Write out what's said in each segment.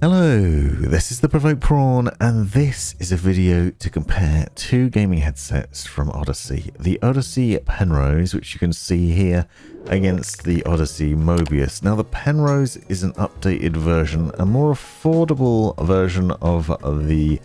Hello, this is the Provoked Prawn, and this is a video to compare two gaming headsets from Audeze. The Audeze Penrose, which you can see here, against the Audeze Mobius. Now the Penrose is an updated version, a more affordable version of the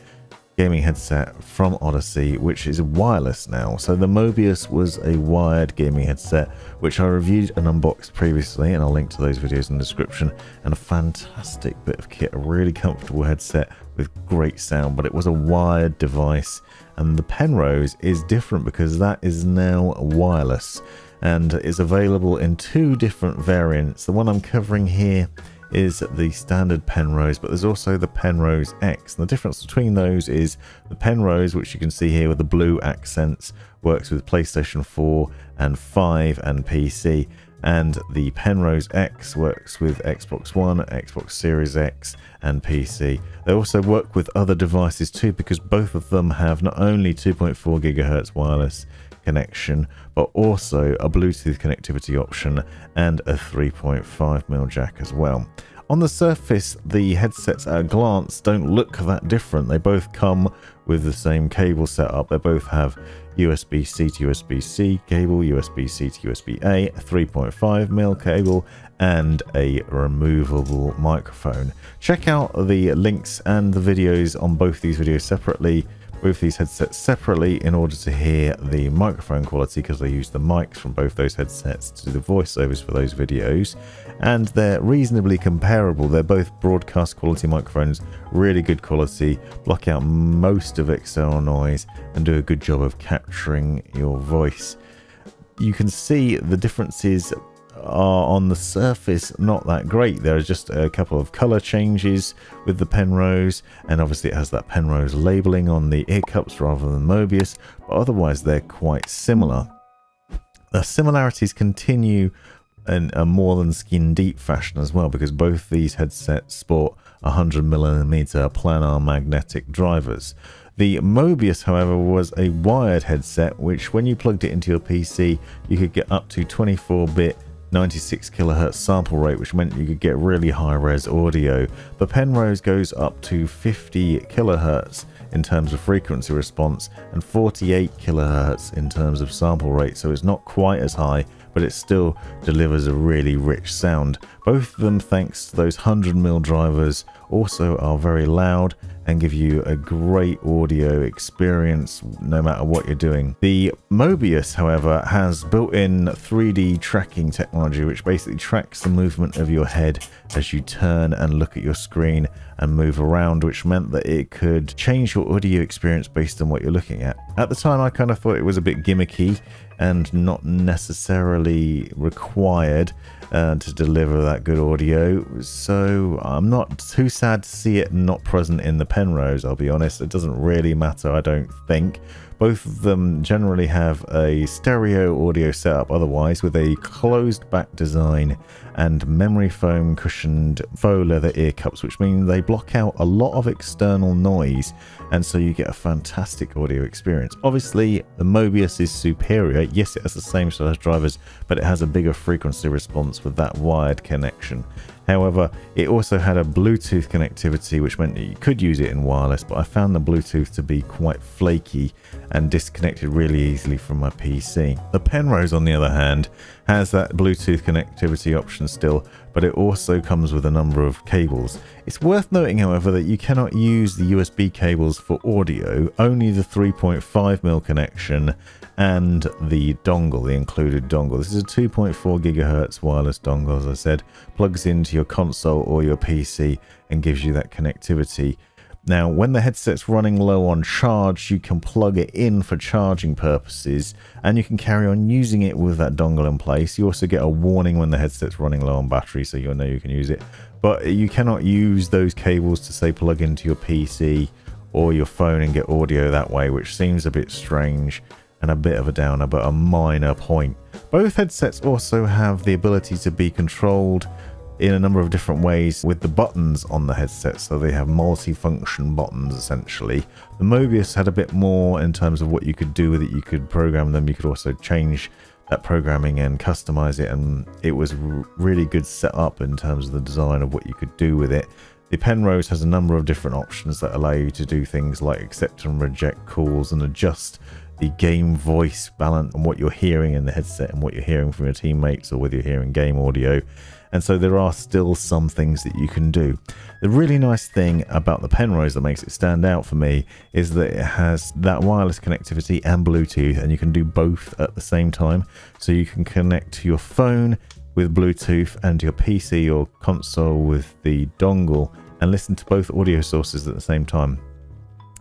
gaming headset from Audeze, which is wireless now. So the Mobius was a wired gaming headset, which I reviewed and unboxed previously, and I'll link to those videos in the description. And a fantastic bit of kit, a really comfortable headset with great sound, but it was a wired device. And the Penrose is different because that is now wireless and is available in two different variants. The one I'm covering here is the standard Penrose, but there's also the Penrose X. And the difference between those is the Penrose, which you can see here with the blue accents, works with PlayStation 4 and 5 and PC, and the Penrose X works with Xbox One, Xbox Series X and PC. They also work with other devices too, because both of them have not only 2.4 GHz wireless connection, but also a Bluetooth connectivity option and a 3.5mm jack as well. On the surface, the headsets at a glance don't look that different. They both come with the same cable setup. They both have USB-C to USB-C cable, USB-C to USB-A, a 3.5mm cable, and a removable microphone. Check out the links and the videos on both these videos separately, both these headsets separately, in order to hear the microphone quality, because they use the mics from both those headsets to do the voiceovers for those videos, and they're reasonably comparable. They're both broadcast quality microphones, really good quality, block out most of external noise and do a good job of capturing your voice. You can see the differences are on the surface not that great. There are just a couple of color changes with the Penrose, and obviously it has that Penrose labeling on the ear cups rather than Mobius, but otherwise they're quite similar. The similarities continue in a more than skin deep fashion as well, because both these headsets sport 100mm planar magnetic drivers. The Mobius, however, was a wired headset, which when you plugged it into your PC, you could get up to 24-bit 96 kHz sample rate, which meant you could get really high res audio. The Penrose goes up to 50 kHz in terms of frequency response and 48 kHz in terms of sample rate, so it's not quite as high, but it still delivers a really rich sound. Both of them, thanks to those 100mm drivers, also are very loud and give you a great audio experience no matter what you're doing. The Mobius, however, has built-in 3D tracking technology, which basically tracks the movement of your head as you turn and look at your screen and move around, which meant that it could change your audio experience based on what you're looking at. At the time, I kind of thought it was a bit gimmicky and not necessarily required to deliver that good audio, so I'm not too sad to see it not present in the Penrose. I'll be honest, it doesn't really matter, I don't think. Both of them generally have a stereo audio setup otherwise, with a closed back design and memory foam cushioned faux leather ear cups, which mean they block out a lot of external noise, and so you get a fantastic audio experience. Obviously, the Mobius is superior. Yes, it has the same size drivers, but it has a bigger frequency response with that wired connection. However, it also had a Bluetooth connectivity, which meant that you could use it in wireless, but I found the Bluetooth to be quite flaky and disconnected really easily from my PC. The Penrose, on the other hand, has that Bluetooth connectivity option still, but it also comes with a number of cables. It's worth noting, however, that you cannot use the USB cables for audio, only the 3.5mm connection and the dongle, the included dongle. This is a 2.4 GHz wireless dongle, as I said, plugs into your console or your PC and gives you that connectivity. Now, when the headset's running low on charge, you can plug it in for charging purposes, and you can carry on using it with that dongle in place. You also get a warning when the headset's running low on battery, so you'll know you can use it. But you cannot use those cables to, say, plug into your PC or your phone and get audio that way, which seems a bit strange and a bit of a downer, but a minor point. Both headsets also have the ability to be controlled in a number of different ways with the buttons on the headset, so they have multi-function buttons essentially. The Mobius had a bit more in terms of what you could do with it. You could program them, you could also change that programming and customize it, and it was really good setup in terms of the design of what you could do with it. The Penrose has a number of different options that allow you to do things like accept and reject calls and adjust the game voice balance and what you're hearing in the headset and what you're hearing from your teammates, or whether you're hearing game audio. And so there are still some things that you can do. The really nice thing about the Penrose that makes it stand out for me is that it has that wireless connectivity and Bluetooth, and you can do both at the same time. So you can connect to your phone with Bluetooth and your PC or console with the dongle and listen to both audio sources at the same time.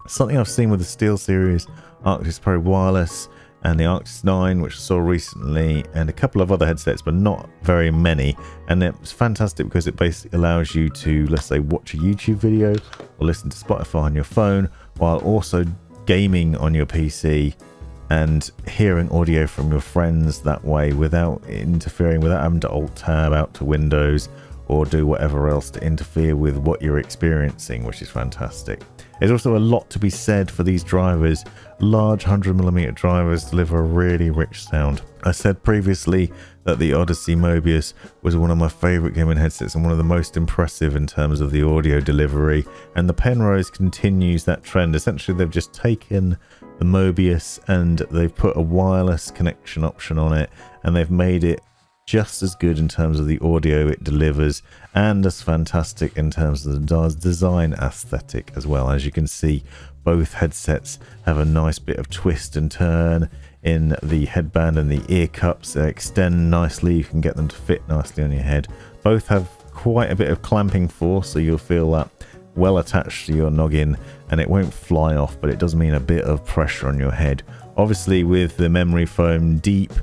Something I've seen with the Steel series, Arctis Pro Wireless, and the Arctis 9, which I saw recently, and a couple of other headsets, but not very many. And it's fantastic because it basically allows you to, let's say, watch a YouTube video or listen to Spotify on your phone while also gaming on your PC and hearing audio from your friends that way without interfering, without having to alt tab out to Windows or do whatever else to interfere with what you're experiencing, which is fantastic. There's also a lot to be said for these drivers. Large 100mm drivers deliver a really rich sound. I said previously that the Audeze Mobius was one of my favourite gaming headsets and one of the most impressive in terms of the audio delivery, and the Penrose continues that trend. Essentially, they've just taken the Mobius and they've put a wireless connection option on it, and they've made it just as good in terms of the audio it delivers and as fantastic in terms of the design aesthetic as well. As you can see, both headsets have a nice bit of twist and turn in the headband and the ear cups. They extend nicely, you can get them to fit nicely on your head. Both have quite a bit of clamping force, so you'll feel that well attached to your noggin and it won't fly off, but it does mean a bit of pressure on your head. Obviously, with the memory foam, deep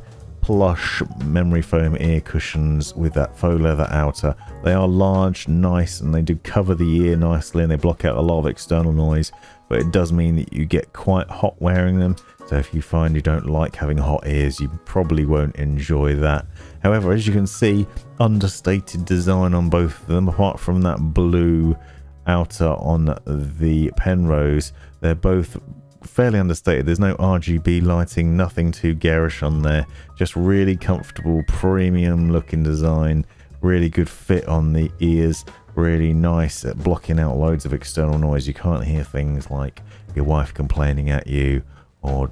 plush memory foam ear cushions with that faux leather outer, they are large, nice, and they do cover the ear nicely and they block out a lot of external noise, but it does mean that you get quite hot wearing them. So if you find you don't like having hot ears, you probably won't enjoy that. However, as you can see, understated design on both of them. Apart from that blue outer on the Penrose, they're both fairly understated. There's no RGB lighting, nothing too garish on there, just really comfortable premium looking design, really good fit on the ears, really nice at blocking out loads of external noise. You can't hear things like your wife complaining at you or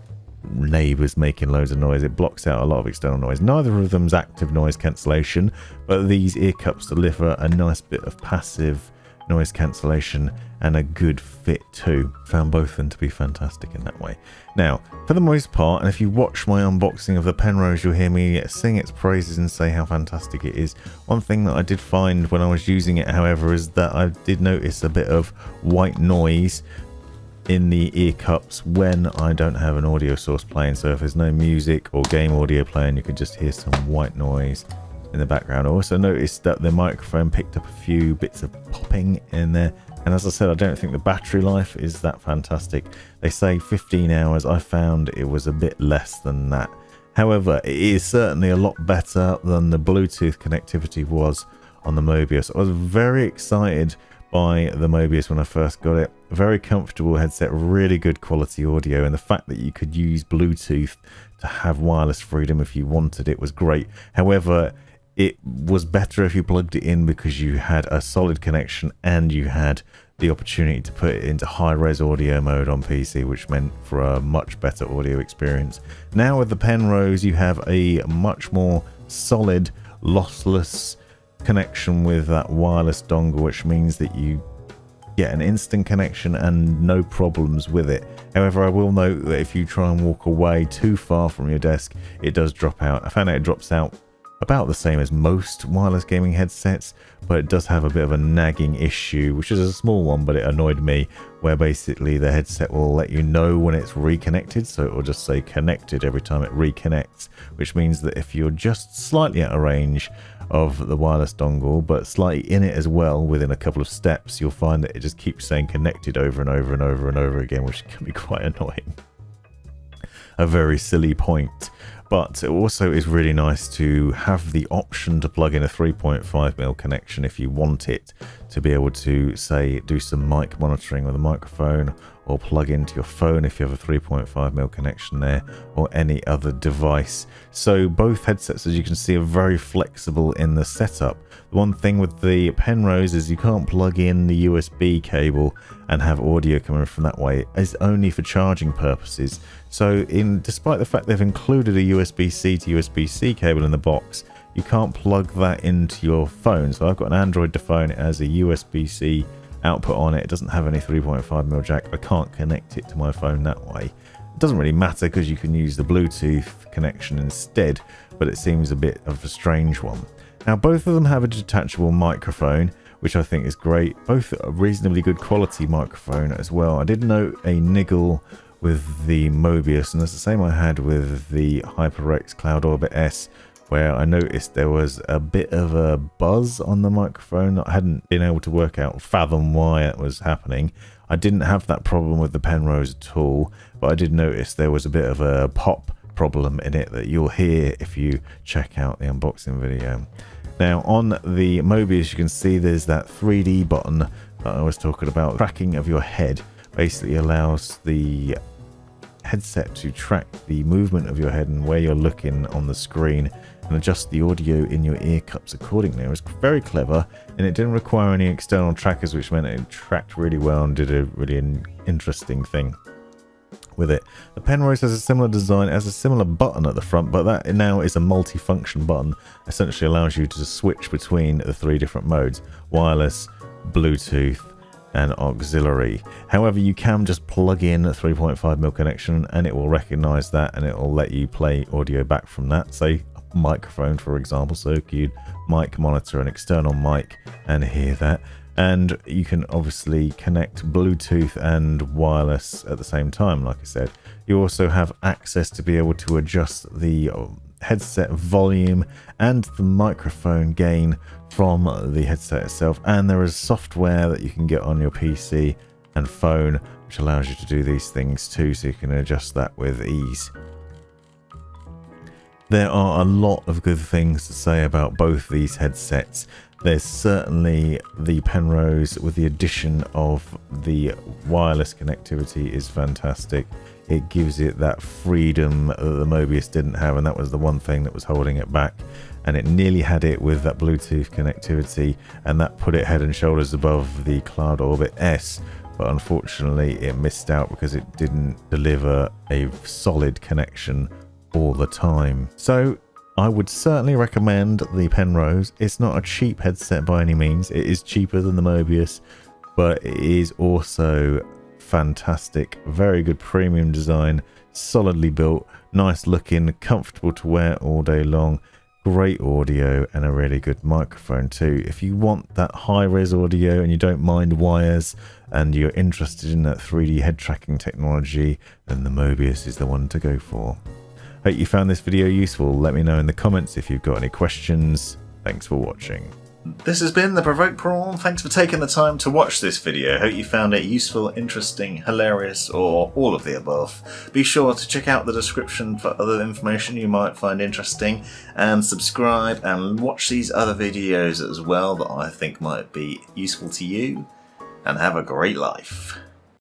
neighbors making loads of noise. It blocks out a lot of external noise. Neither of them's active noise cancellation, but these ear cups deliver a nice bit of passive noise cancellation and a good fit too. Found both of them to be fantastic in that way. Now, for the most part, and if you watch my unboxing of the Penrose, you'll hear me sing its praises and say how fantastic it is. One thing that I did find when I was using it, however, is that I did notice a bit of white noise in the ear cups when I don't have an audio source playing. So if there's no music or game audio playing, you can just hear some white noise in the background. I also noticed that the microphone picked up a few bits of popping in there, and as I said, I don't think the battery life is that fantastic. They say 15 hours. I found it was a bit less than that. However, it is certainly a lot better than the Bluetooth connectivity was on the Mobius. I was very excited by the Mobius when I first got it. Very comfortable headset, really good quality audio, and the fact that you could use Bluetooth to have wireless freedom if you wanted it was great. However, it was better if you plugged it in because you had a solid connection and you had the opportunity to put it into high-res audio mode on PC, which meant for a much better audio experience. Now with the Penrose, you have a much more solid, lossless connection with that wireless dongle, which means that you get an instant connection and no problems with it. However, I will note that if you try and walk away too far from your desk, it does drop out. I found out it drops out about the same as most wireless gaming headsets, but it does have a bit of a nagging issue, which is a small one, but it annoyed me, where basically the headset will let you know when it's reconnected, so it will just say connected every time it reconnects, which means that if you're just slightly out of range of the wireless dongle, but slightly in it as well, within a couple of steps, you'll find that it just keeps saying connected over and over and over and over again, which can be quite annoying. A very silly point. but it also is really nice to have the option to plug in a 3.5mm connection if you want it, to be able to, say, do some mic monitoring with a microphone, or plug into your phone if you have a 3.5mm connection there, or any other device. So both headsets, as you can see, are very flexible in the setup. The one thing with the Penrose is you can't plug in the USB cable and have audio coming from that way. It's only for charging purposes. So despite the fact they've included a USB-C to USB-C cable in the box, you can't plug that into your phone. So I've got an Android phone, it has a USB-C output on it. It doesn't have any 3.5mm jack. I can't connect it to my phone that way. It doesn't really matter because you can use the Bluetooth connection instead, but it seems a bit of a strange one. Now, both of them have a detachable microphone, which I think is great. Both a reasonably good quality microphone as well. I did note a niggle with the Mobius, and it's the same I had with the HyperX Cloud Orbit S, where I noticed there was a bit of a buzz on the microphone. I hadn't been able to fathom why it was happening. I didn't have that problem with the Penrose at all, but I did notice there was a bit of a pop problem in it that you'll hear if you check out the unboxing video. Now, on the Mobius, you can see there's that 3D button that I was talking about. Tracking of your head basically allows the headset to track the movement of your head and where you're looking on the screen, and adjust the audio in your ear cups accordingly. It was very clever, and it didn't require any external trackers, which meant it tracked really well and did a really interesting thing with it. The Penrose has a similar design, has a similar button at the front, but that now is a multi-function button. Essentially allows you to switch between the 3 different modes: wireless, Bluetooth, and auxiliary. However, you can just plug in a 3.5mm connection and it will recognize that, and it will let you play audio back from that. Say a microphone, for example, so you'd mic monitor an external mic and hear that. And you can obviously connect Bluetooth and wireless at the same time, like I said. You also have access to be able to adjust the headset volume and the microphone gain from the headset itself. And there is software that you can get on your PC and phone, which allows you to do these things too, so you can adjust that with ease. There are a lot of good things to say about both these headsets. There's certainly the Penrose, with the addition of the wireless connectivity, is fantastic. It gives it that freedom that the Mobius didn't have, and that was the one thing that was holding it back. And it nearly had it with that Bluetooth connectivity, and that put it head and shoulders above the Cloud Orbit S. But unfortunately, it missed out because it didn't deliver a solid connection all the time. So I would certainly recommend the Penrose. It's not a cheap headset by any means. It is cheaper than the Mobius, but it is also fantastic. Very good premium design, solidly built, nice looking, comfortable to wear all day long. Great audio and a really good microphone too. If you want that high-res audio and you don't mind wires and you're interested in that 3D head tracking technology, then the Mobius is the one to go for. Hope you found this video useful. Let me know in the comments if you've got any questions. Thanks for watching. This has been the Provoked Prawn. Thanks for taking the time to watch this video. Hope you found it useful, interesting, hilarious, or all of the above. Be sure to check out the description for other information you might find interesting, and subscribe and watch these other videos as well that I think might be useful to you, and have a great life.